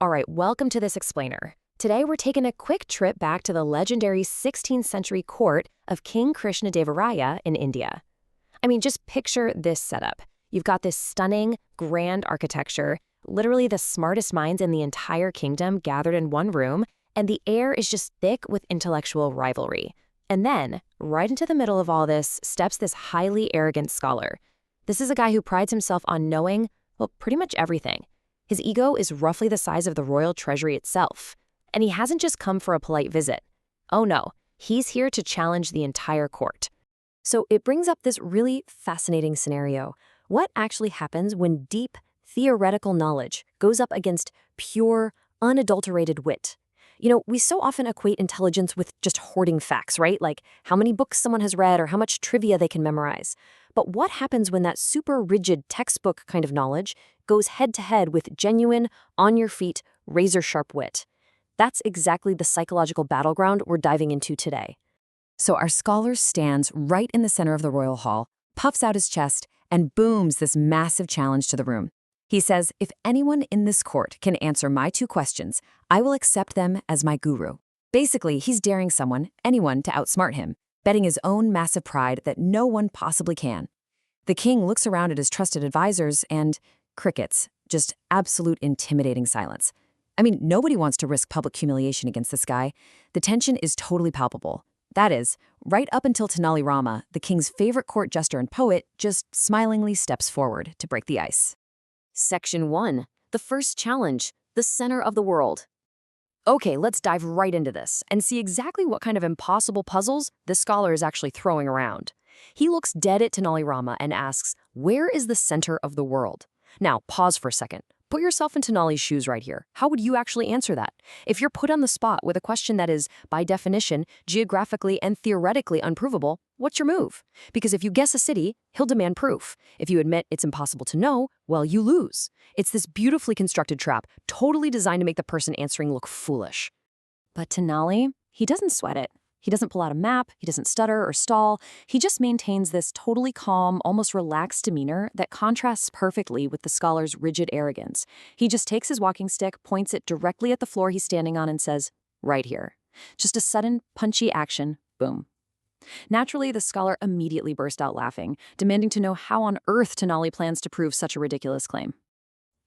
All right, welcome to this explainer. Today we're taking a quick trip back to the legendary 16th century court of King Krishnadevaraya in India. I mean, just picture this setup. You've got this stunning, grand architecture, literally the smartest minds in the entire kingdom gathered in one room, and the air is just thick with intellectual rivalry. And then, right into the middle of all this, steps this highly arrogant scholar. This is a guy who prides himself on knowing, well, pretty much everything. His ego is roughly the size of the royal treasury itself. And he hasn't just come for a polite visit. Oh no, he's here to challenge the entire court. So it brings up this really fascinating scenario. What actually happens when deep, theoretical knowledge goes up against pure, unadulterated wit? You know, we so often equate intelligence with just hoarding facts, right? Like how many books someone has read or how much trivia they can memorize. But what happens when that super rigid textbook kind of knowledge goes head-to-head with genuine, on-your-feet, razor-sharp wit? That's exactly the psychological battleground we're diving into today. So our scholar stands right in the center of the royal hall, puffs out his chest, and booms this massive challenge to the room. He says, if anyone in this court can answer my two questions, I will accept them as my guru. Basically, he's daring anyone, to outsmart him, betting his own massive pride that no one possibly can. The king looks around at his trusted advisors and crickets, just absolute intimidating silence. I mean, nobody wants to risk public humiliation against this guy. The tension is totally palpable. That is, right up until Tenali Rama, the king's favorite court jester and poet, just smilingly steps forward to break the ice. Section 1. The first challenge, the center of the world. Okay, let's dive right into this and see exactly what kind of impossible puzzles this scholar is actually throwing around. He looks dead at Tenali Rama and asks, where is the center of the world? Now, pause for a second. Put yourself in Tenali's shoes right here. How would you actually answer that? If you're put on the spot with a question that is, by definition, geographically and theoretically unprovable, what's your move? Because if you guess a city, he'll demand proof. If you admit it's impossible to know, well, you lose. It's this beautifully constructed trap, totally designed to make the person answering look foolish. But Tenali, he doesn't sweat it. He doesn't pull out a map, he doesn't stutter or stall. He just maintains this totally calm, almost relaxed demeanor that contrasts perfectly with the scholar's rigid arrogance. He just takes his walking stick, points it directly at the floor he's standing on and says, right here. Just a sudden, punchy action, boom. Naturally, the scholar immediately burst out laughing, demanding to know how on earth Tenali plans to prove such a ridiculous claim.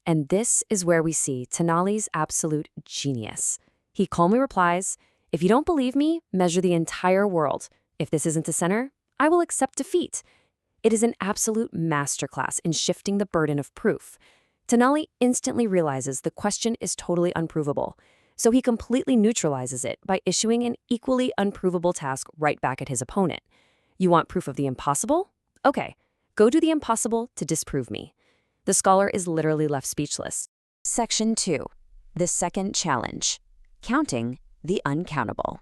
And this is where we see Tenali's absolute genius. He calmly replies, if you don't believe me, measure the entire world. If this isn't the center, I will accept defeat. It is an absolute masterclass in shifting the burden of proof. Tenali instantly realizes the question is totally unprovable, so he completely neutralizes it by issuing an equally unprovable task right back at his opponent. You want proof of the impossible? Okay, go do the impossible to disprove me. The scholar is literally left speechless. Section 2. The second challenge. Counting the uncountable.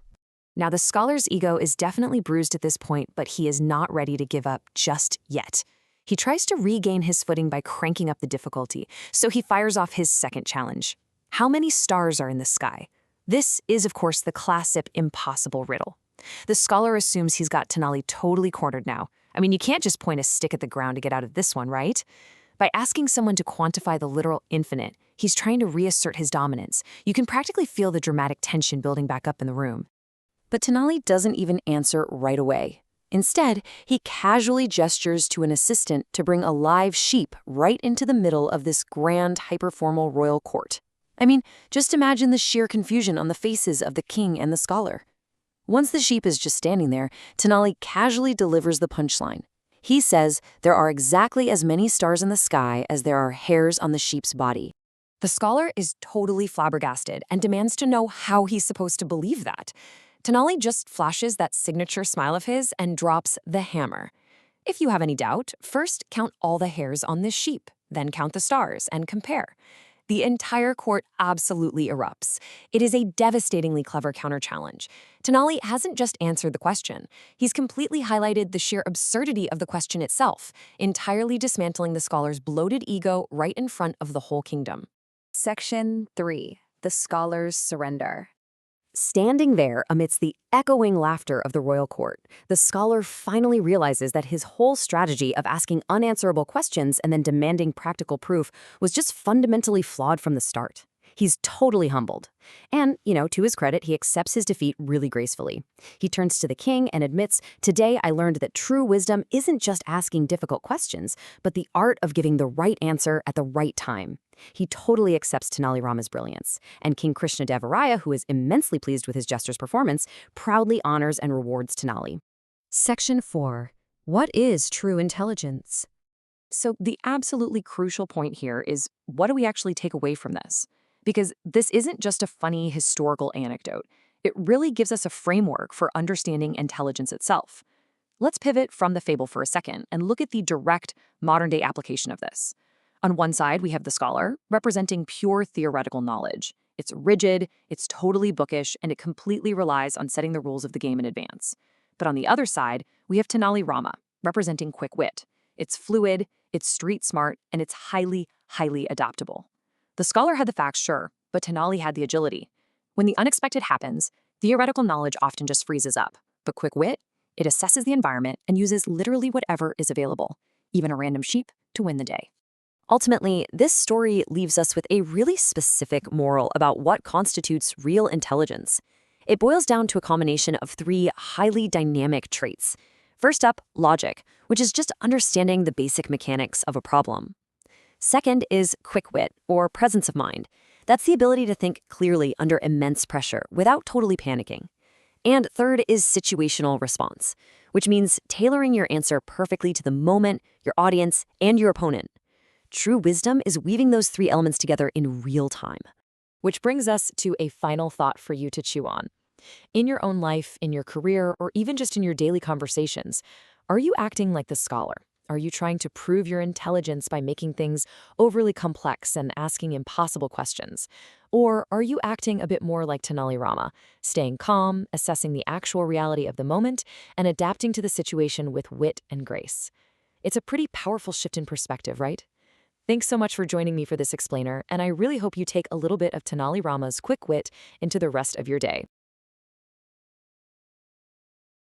Now, the scholar's ego is definitely bruised at this point, but he is not ready to give up just yet. He tries to regain his footing by cranking up the difficulty, so he fires off his second challenge. How many stars are in the sky? This is, of course, the classic impossible riddle. The scholar assumes he's got Tenali totally cornered now. I mean, you can't just point a stick at the ground to get out of this one, right? By asking someone to quantify the literal infinite, he's trying to reassert his dominance. You can practically feel the dramatic tension building back up in the room. But Tenali doesn't even answer right away. Instead, he casually gestures to an assistant to bring a live sheep right into the middle of this grand, hyper-formal royal court. I mean, just imagine the sheer confusion on the faces of the king and the scholar. Once the sheep is just standing there, Tenali casually delivers the punchline. He says there are exactly as many stars in the sky as there are hairs on the sheep's body. The scholar is totally flabbergasted and demands to know how he's supposed to believe that. Tenali just flashes that signature smile of his and drops the hammer. If you have any doubt, first count all the hairs on this sheep, then count the stars and compare. The entire court absolutely erupts. It is a devastatingly clever counter-challenge. Tenali hasn't just answered the question. He's completely highlighted the sheer absurdity of the question itself, entirely dismantling the scholar's bloated ego right in front of the whole kingdom. Section 3. The Scholar's Surrender. Standing there amidst the echoing laughter of the royal court, the scholar finally realizes that his whole strategy of asking unanswerable questions and then demanding practical proof was just fundamentally flawed from the start. He's totally humbled. And, to his credit, he accepts his defeat really gracefully. He turns to the king and admits, "Today I learned that true wisdom isn't just asking difficult questions, but the art of giving the right answer at the right time." He totally accepts Tenali Rama's brilliance, and King Krishnadevaraya, who is immensely pleased with his jester's performance, proudly honors and rewards Tenali. Section 4. What is true intelligence? So the absolutely crucial point here is, what do we actually take away from this? Because this isn't just a funny historical anecdote. It really gives us a framework for understanding intelligence itself. Let's pivot from the fable for a second and look at the direct modern-day application of this. On one side, we have the scholar, representing pure theoretical knowledge. It's rigid, it's totally bookish, and it completely relies on setting the rules of the game in advance. But on the other side, we have Tenali Rama, representing quick wit. It's fluid, it's street smart, and it's highly, highly adaptable. The scholar had the facts, sure, but Tenali had the agility. When the unexpected happens, theoretical knowledge often just freezes up. But quick wit, it assesses the environment and uses literally whatever is available, even a random sheep, to win the day. Ultimately, this story leaves us with a really specific moral about what constitutes real intelligence. It boils down to a combination of 3 highly dynamic traits. First up, logic, which is just understanding the basic mechanics of a problem. Second is quick wit, or presence of mind. That's the ability to think clearly under immense pressure without totally panicking. And third is situational response, which means tailoring your answer perfectly to the moment, your audience, and your opponent. True wisdom is weaving those 3 elements together in real time. Which brings us to a final thought for you to chew on. In your own life, in your career, or even just in your daily conversations, are you acting like the scholar? Are you trying to prove your intelligence by making things overly complex and asking impossible questions? Or are you acting a bit more like Tenali Rama, staying calm, assessing the actual reality of the moment, and adapting to the situation with wit and grace? It's a pretty powerful shift in perspective, right? Thanks so much for joining me for this explainer, and I really hope you take a little bit of Tenali Rama's quick wit into the rest of your day.